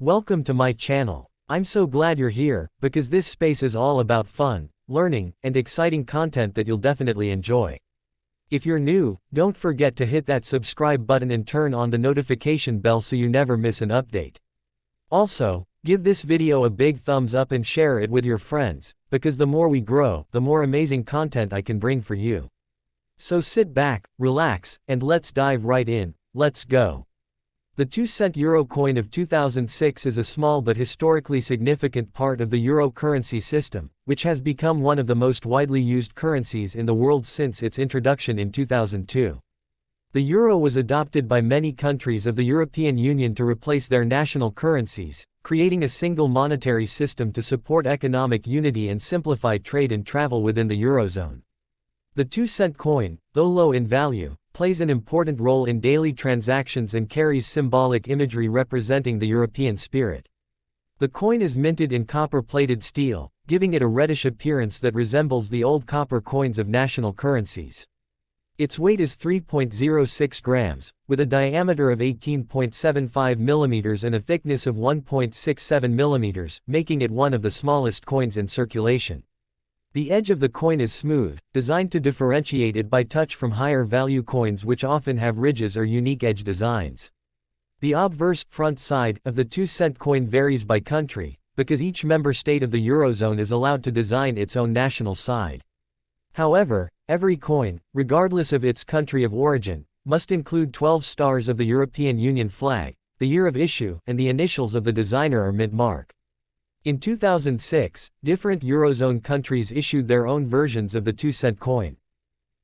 Welcome to my channel. I'm so glad you're here, because this space is all about fun, learning, and exciting content that you'll definitely enjoy. If you're new, don't forget to hit that subscribe button and turn on the notification bell so you never miss an update. Also, give this video a big thumbs up and share it with your friends, because the more we grow, the more amazing content I can bring for you. So sit back, relax, and let's dive right in. Let's go. The 2-cent euro coin of 2006 is a small but historically significant part of the euro currency system, which has become one of the most widely used currencies in the world since its introduction in 2002. The euro was adopted by many countries of the European Union to replace their national currencies, creating a single monetary system to support economic unity and simplify trade and travel within the eurozone. The 2-cent coin, though low in value, plays an important role in daily transactions and carries symbolic imagery representing the European spirit. The coin is minted in copper-plated steel, giving it a reddish appearance that resembles the old copper coins of national currencies. Its weight is 3.06 grams, with a diameter of 18.75 millimeters and a thickness of 1.67 millimeters, making it one of the smallest coins in circulation. The edge of the coin is smooth, designed to differentiate it by touch from higher value coins which often have ridges or unique edge designs. The obverse front side of the 2-cent coin varies by country, because each member state of the eurozone is allowed to design its own national side. However, every coin, regardless of its country of origin, must include 12 stars of the European Union flag, the year of issue, and the initials of the designer or mint mark. In 2006, different Eurozone countries issued their own versions of the 2-cent coin.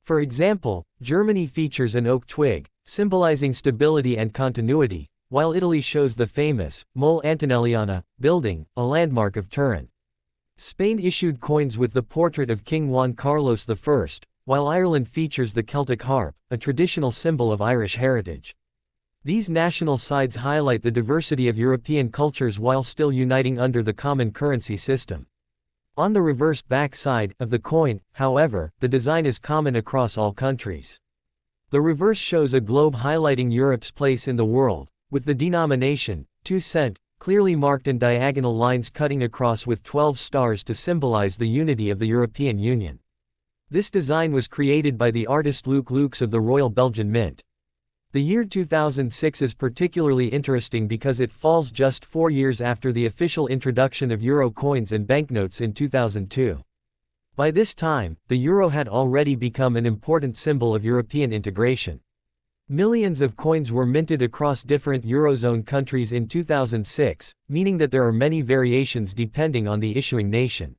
For example, Germany features an oak twig, symbolizing stability and continuity, while Italy shows the famous Mole Antonelliana building, a landmark of Turin. Spain issued coins with the portrait of King Juan Carlos I, while Ireland features the Celtic harp, a traditional symbol of Irish heritage. These national sides highlight the diversity of European cultures while still uniting under the common currency system. On the reverse back side of the coin, however, the design is common across all countries. The reverse shows a globe highlighting Europe's place in the world, with the denomination, 2 cent, clearly marked and diagonal lines cutting across with 12 stars to symbolize the unity of the European Union. This design was created by the artist Luc Lux of the Royal Belgian Mint. The year 2006 is particularly interesting because it falls just 4 years after the official introduction of euro coins and banknotes in 2002. By this time, the euro had already become an important symbol of European integration. Millions of coins were minted across different Eurozone countries in 2006, meaning that there are many variations depending on the issuing nation.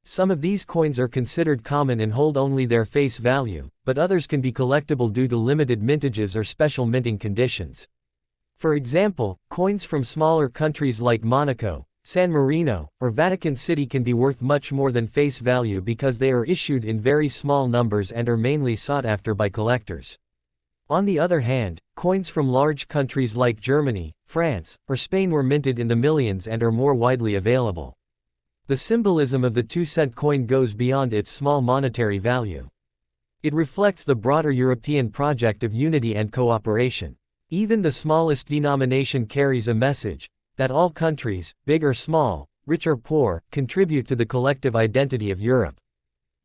Some of these coins are considered common and hold only their face value, but others can be collectible due to limited mintages or special minting conditions. For example, coins from smaller countries like Monaco, San Marino, or Vatican City can be worth much more than face value because they are issued in very small numbers and are mainly sought after by collectors. On the other hand, coins from large countries like Germany, France, or Spain were minted in the millions and are more widely available. The symbolism of the 2-cent coin goes beyond its small monetary value. It reflects the broader European project of unity and cooperation. Even the smallest denomination carries a message that all countries, big or small, rich or poor, contribute to the collective identity of Europe.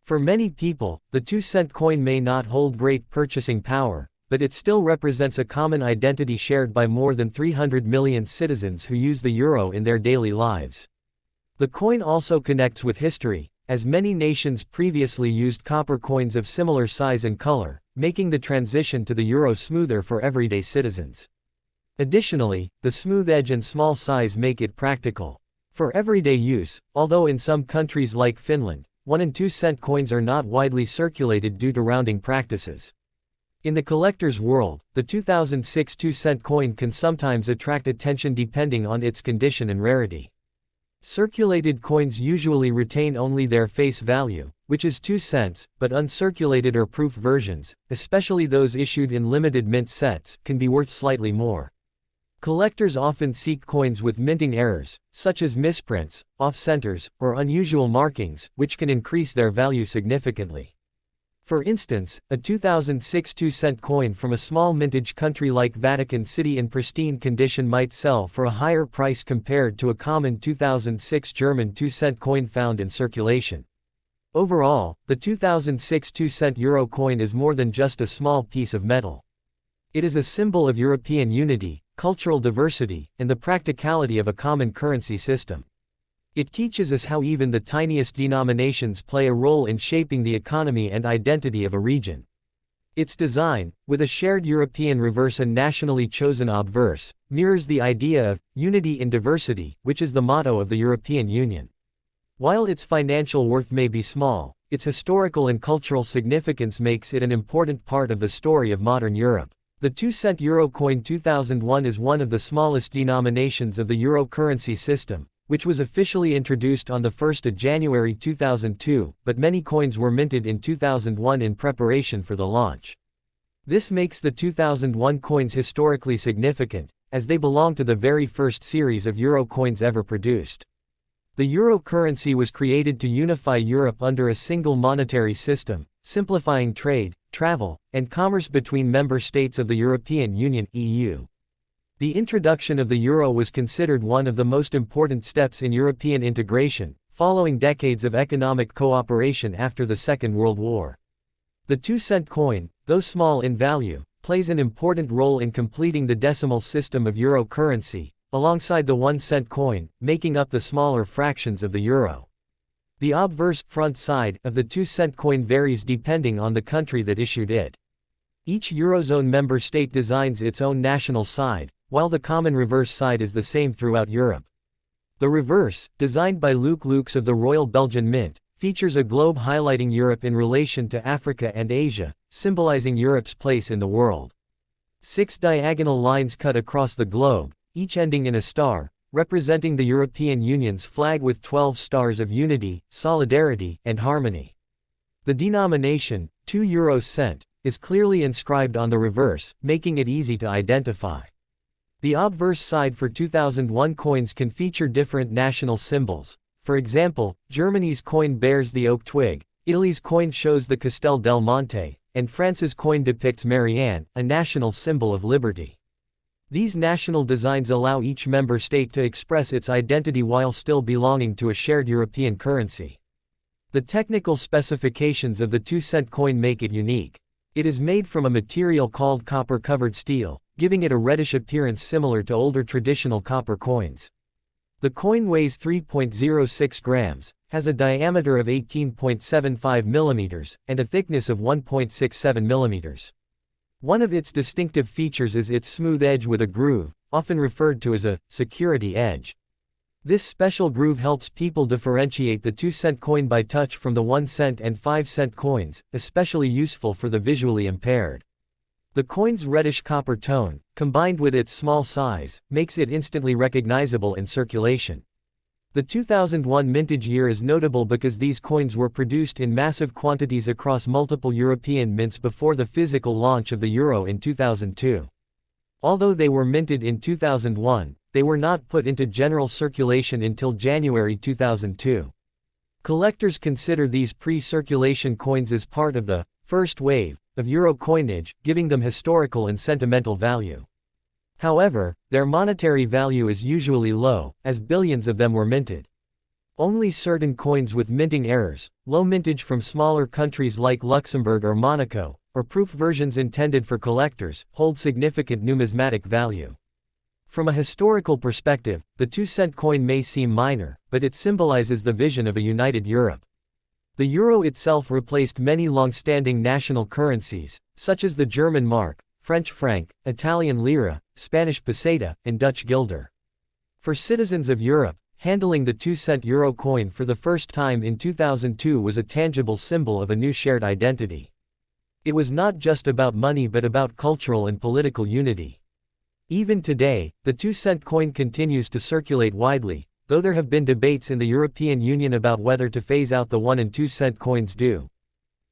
For many people, the 2-cent coin may not hold great purchasing power, but it still represents a common identity shared by more than 300 million citizens who use the euro in their daily lives. The coin also connects with history, as many nations previously used copper coins of similar size and color, making the transition to the euro smoother for everyday citizens. Additionally, the smooth edge and small size make it practical for everyday use, although in some countries like Finland, 1 and 2-cent coins are not widely circulated due to rounding practices. In the collector's world, the 2006 2-cent coin can sometimes attract attention depending on its condition and rarity. Circulated coins usually retain only their face value, which is 2 cents, but uncirculated or proof versions, especially those issued in limited mint sets, can be worth slightly more. Collectors often seek coins with minting errors, such as misprints, off-centers, or unusual markings, which can increase their value significantly. For instance, a 2006 2-cent coin from a small mintage country like Vatican City in pristine condition might sell for a higher price compared to a common 2006 German 2-cent coin found in circulation. Overall, the 2006 2-cent euro coin is more than just a small piece of metal. It is a symbol of European unity, cultural diversity, and the practicality of a common currency system. It teaches us how even the tiniest denominations play a role in shaping the economy and identity of a region. Its design, with a shared European reverse and nationally chosen obverse, mirrors the idea of unity in diversity, which is the motto of the European Union. While its financial worth may be small, its historical and cultural significance makes it an important part of the story of modern Europe. The 2-cent euro coin 2001 is one of the smallest denominations of the euro currency system, which was officially introduced on the 1st of January 2002, but many coins were minted in 2001 in preparation for the launch. This makes the 2001 coins historically significant, as they belong to the very first series of euro coins ever produced. The euro currency was created to unify Europe under a single monetary system, simplifying trade, travel, and commerce between member states of the European Union (EU). The introduction of the euro was considered one of the most important steps in European integration, following decades of economic cooperation after the Second World War. The 2-cent coin, though small in value, plays an important role in completing the decimal system of euro currency, alongside the 1-cent coin, making up the smaller fractions of the euro. The obverse front side of the 2-cent coin varies depending on the country that issued it. Each Eurozone member state designs its own national side, while the common reverse side is the same throughout Europe. The reverse, designed by Luc Lux of the Royal Belgian Mint, features a globe highlighting Europe in relation to Africa and Asia, symbolizing Europe's place in the world. 6 diagonal lines cut across the globe, each ending in a star, representing the European Union's flag with 12 stars of unity, solidarity, and harmony. The denomination, 2 euro cent, is clearly inscribed on the reverse, making it easy to identify. The obverse side for 2001 coins can feature different national symbols. For example, Germany's coin bears the oak twig, Italy's coin shows the Castel del Monte, and France's coin depicts Marianne, a national symbol of liberty. These national designs allow each member state to express its identity while still belonging to a shared European currency. The technical specifications of the 2-cent coin make it unique. It is made from a material called copper-covered steel, giving it a reddish appearance similar to older traditional copper coins. The coin weighs 3.06 grams, has a diameter of 18.75 millimeters, and a thickness of 1.67 millimeters. One of its distinctive features is its smooth edge with a groove, often referred to as a security edge. This special groove helps people differentiate the 2-cent coin by touch from the 1-cent and 5-cent coins, especially useful for the visually impaired. The coin's reddish copper tone, combined with its small size, makes it instantly recognizable in circulation. The 2001 mintage year is notable because these coins were produced in massive quantities across multiple European mints before the physical launch of the euro in 2002. Although they were minted in 2001, they were not put into general circulation until January 2002. Collectors consider these pre-circulation coins as part of the first wave of euro coinage, giving them historical and sentimental value. However, their monetary value is usually low, as billions of them were minted. Only certain coins with minting errors, low mintage from smaller countries like Luxembourg or Monaco, or proof versions intended for collectors, hold significant numismatic value. From a historical perspective, the 2-cent coin may seem minor, but it symbolizes the vision of a united Europe. The euro itself replaced many long-standing national currencies, such as the German mark, French franc, Italian lira, Spanish peseta, and Dutch guilder. For citizens of Europe, handling the 2-cent euro coin for the first time in 2002 was a tangible symbol of a new shared identity. It was not just about money but about cultural and political unity. Even today, the 2-cent coin continues to circulate widely, though there have been debates in the European Union about whether to phase out the 1 and 2-cent coins due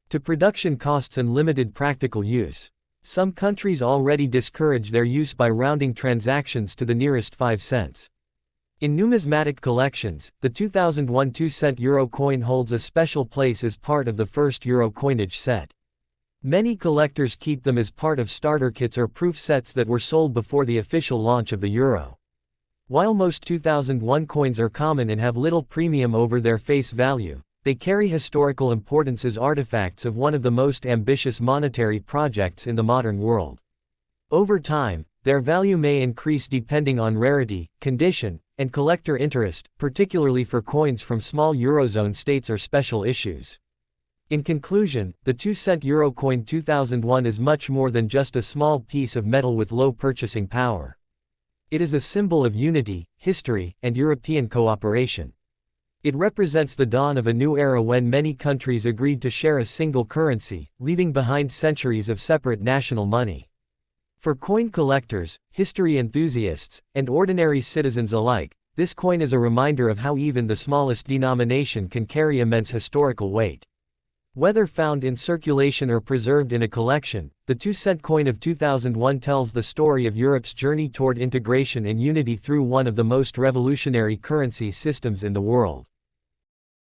to production costs and limited practical use. Some countries already discourage their use by rounding transactions to the nearest 5 cents. In numismatic collections, the 2001 2-cent euro coin holds a special place as part of the first euro coinage set. Many collectors keep them as part of starter kits or proof sets that were sold before the official launch of the euro. While most 2001 coins are common and have little premium over their face value, they carry historical importance as artifacts of one of the most ambitious monetary projects in the modern world. Over time, their value may increase depending on rarity, condition, and collector interest, particularly for coins from small Eurozone states or special issues. In conclusion, the 2-cent euro coin 2001 is much more than just a small piece of metal with low purchasing power. It is a symbol of unity, history, and European cooperation. It represents the dawn of a new era when many countries agreed to share a single currency, leaving behind centuries of separate national money. For coin collectors, history enthusiasts, and ordinary citizens alike, this coin is a reminder of how even the smallest denomination can carry immense historical weight. Whether found in circulation or preserved in a collection, the 2-cent coin of 2001 tells the story of Europe's journey toward integration and unity through one of the most revolutionary currency systems in the world.